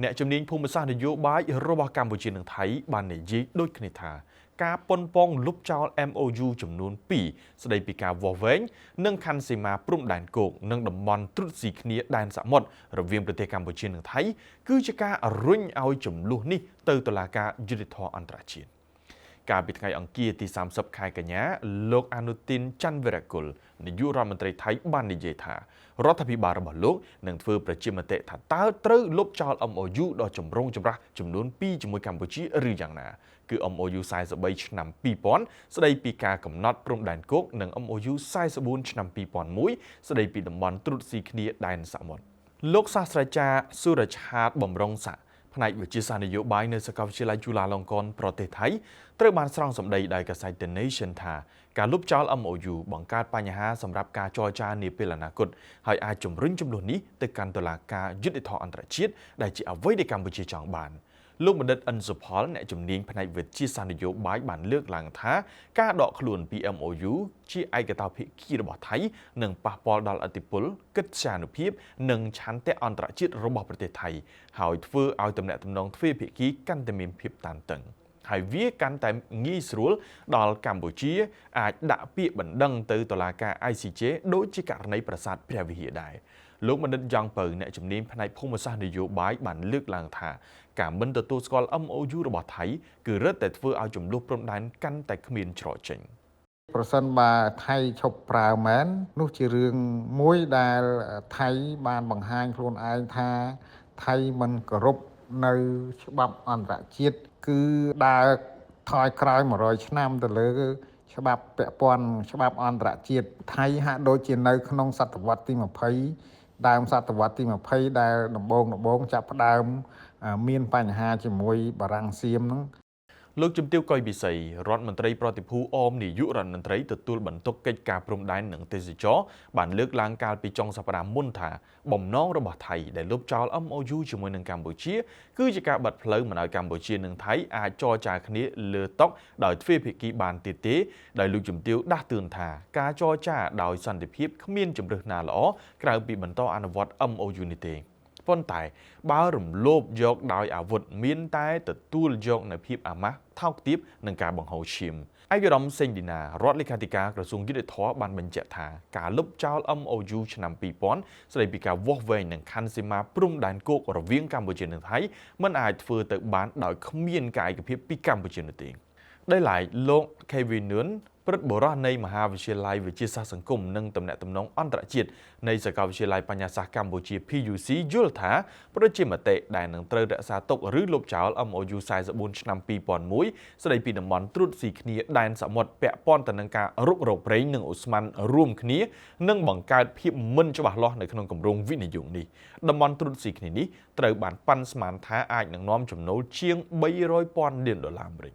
អ្នកជំនាញភូមិសាស្ត្រនយោបាយរបស់កម្ពុជានិងថៃបាននិយាយដូចគ្នាថាការប៉ុនប៉ងលុបចោល MOU ចំនួន2ស្ដីពីការវាស់វែងនិងខណ្ឌសីមាព្រំដែនគោកនិងតំបន់ត្រួតស៊ីគ្នាដែនសមុទ្ររវាងប្រទេសកម្ពុជានិងថៃគឺជាការរុញឲ្យចំនួននេះទៅតុលាការយុត្តិធម៌អន្តរជាតិកាលពីថ្ងៃអង្គារទី30ខែកញ្ញាលោកអនុទានច័ន្ទវិរៈគុលនាយករដ្ឋមន្ត្រីថៃបាននិយាយថារដ្ឋាភិបាលរបស់លោកនឹងធ្វើប្រជាមតិថាតើត្រូវលុបចោល MOU ដ៏ចម្រូងចម្រាសចំនួន2ជាមួយកម្ពុជាឬយ៉ាងណាគឺ MOU 43ឆ្នាំ2000ស្ដីពីការកំណត់ព្រំដែនគោកនិង MOU 44ឆ្នាំ2001ស្ដីពីតំបន់ត្រួតស៊ីគ្នាដែនសមុទ្រលោកសាស្ត្រាចារ្យសុរឆាតបំរុងស័ក្តិផ្នែកវិទ្យាសាស្ត្រនយោបាយនៅសាកលវិទ្យាល័យจุฬาលង្កនប្រទេសថៃត្រូវបានស្រង់សម្ដីដោយកាសែត The Nation ថាការលុបចោល MOU បង្កើតបញ្ហាសម្រាប់ការចរចានាពេលអនាគតហើយអាចជំរុញចំនួននេះទៅកាន់តុលាការយុត្តិធម៌អន្តរជាតិដែលជាអ្វីដែលកម្ពុជាចង់បានលោកបណ្ឌិតអិនសុផលអ្នកជំនាញផ្នែកវិទ្យាសាស្ត្រនយោបាយបានលើកឡើងថាការដកខ្លួនពី MOU ជាឯកតោភាគីរបស់ថៃនិងប៉ះពាល់ដល់អធិបុលកិត្យានុភាពនិងឆន្ទៈអន្តរជាតិរបស់ប្រទេសថៃហើយធ្វើឲ្យទំនាក់ទំនងទ្វេភាគីកាន់តែមានភាពតានតឹងហើយវាកាន់តែងាយស្រួលដល់កម្ពុជាអាចដាក់ពាក្យបណ្ដឹងទៅតុលាការ ICJ ដូចជាករណីប្រាសាទព្រះវិហារដែរលោកបណ្ឌិតយ៉ងពៅអ្នកជំនាញផ្នែកភូមិសាស្ត្រនយោបាយបានលើកឡើងថាការមិនទទួលស្គាល់ MOU របស់ថៃគឺរឹតតែធ្វើឲ្យចំនួនព្រំដែនកាន់តែគ្មានច្រកចេញប្រសិនបើថៃឈប់ប្រើមែននោះជារឿងមួយដែលថៃបានបង្ហាញខ្លួនឯងថាថៃមិនគោរពនៅច្បាប់អន្តរជាតិគឺដើរថយក្រោយ100ឆ្នាំទៅលើច្បាប់ពាក់ព័ន្ធច្បាប់អន្តរជាតិថៃហាក់ដូចជានៅក្នុងសតវត្សទី20ដើមសតវត្សទី20ដែលដំបូងចាប់ផ្ដើមមានបញ្ហាជាមួយបារាំងសៀមហ្នឹងលោកជំទាវ កុយពិសីរដ្ឋមន្ត្រីប្រតិភូអមនាយករដ្ឋមន្ត្រីទទួលបន្ទុកកិច្ចការព្រំដែននិងទេសចរបានលើកឡើងកាលពីចុងសប្តាហ៍មុនថាបំណងរបស់ថៃដែលលុបចោល MOU ជាមួយនឹងកម្ពុជាគឺជាការបិទផ្លូវមិនឲ្យកម្ពុជានិងថៃអាចចរចាគ្នាលើតុដោយទ្វេភាគីបានទៀតទេដោយលោកជំទាវដាស់តឿនថាការចរចាដោយសន្តិភាពគ្មានជំរើសណាល្អក្រៅពីបន្តអនុវត្ត MOU នេះទេប៉ុន្តែបើរំលោភយកដោយអាវុធមានតែទទួលយកនៅភាពអាម៉ាស់ថោកទាបនឹងការបង្ហូរឈាមឯកឧត្តមសេងឌីណារដ្ឋលេខាធិការក្រសួងយុតិធធម៌បានបញ្ជាក់ថាការលុបចោល MOU ឆ្នាំ2000ស្ដីពីការវាស់វែងនឹងខណ្ឌសីមាព្រំដែនគោករវាងកម្ពុជានិងថៃមិនអាចធ្វើទៅបានដោយគ្មានការឯកភាពពីកម្ពុជានោះទេដោយឡែកលោក Kevin Nguyen ព្រឹទ្ធបុរសនៃមហាវិទ្យាល័យវិទ្យាសាស្ត្រសង្គមនិងទំនាក់ទំនងអន្តរជាតិនៃសាកលវិទ្យាល័យបញ្ញាសាស្ត្រកម្ពុជា PUC យល់ថាប្រជាមតិដែលនឹងត្រូវរក្សាទុកឬលុបចោល MOU 44ឆ្នាំ2001ស្ដីពីតំបន់ត្រួតស៊ីគ្នាដែនសមុទ្រពាក់ព័ន្ធទៅនឹងការរុករកប្រេងនិងអូស្មန်រួមគ្នានិងបង្កើតភាពមិនច្បាស់លាស់នៅក្នុងគម្រោងវិនិយោគនេះតំបន់ត្រួតស៊ីគ្នានេះត្រូវបានប៉ាន់ស្មានថាអាចនឹងនាំចំណូលជាង$300,000 លានអាមេរិក